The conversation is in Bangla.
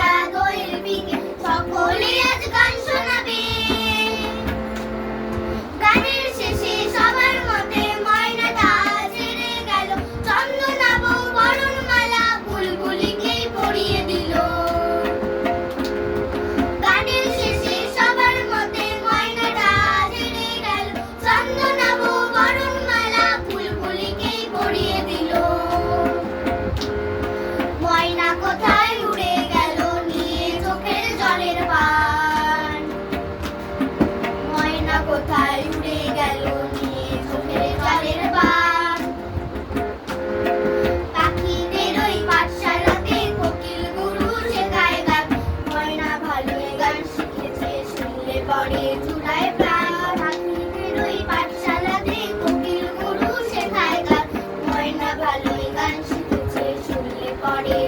দিয়া দোয়েল বিকে সকলে আজ গান শোনাবে। গানের শেষে সবার মতে ময়নাটা ছেড়ে গেল, চন্দনাব বরণমালা বুলবুলিকেই পরিয়ে দিল। গানের শেষে সবার মতে ময়নাটা ছেড়ে গেল, চন্দনাব বরণমালা বুলবুলিকেই পরিয়ে দিল। ময়না কোথায় উড়ে গেল নিয়ে চোখের জলের বান, ময়না কোথায় উড়ে গেল নিয়ে চোখের জলের বান। পাখিদের ওই পাঠশালাতে কোকিল গুরু শেখায় গান, ময়না ভালোই গান শিখেছে শুনলে পরে জুড়ায় প্রাণ। পাখিদের ওই পাঠশালাতে কোকিল গুরু শেখায় গান, ময়না ভালোই গান শিখেছে শুনলে পরে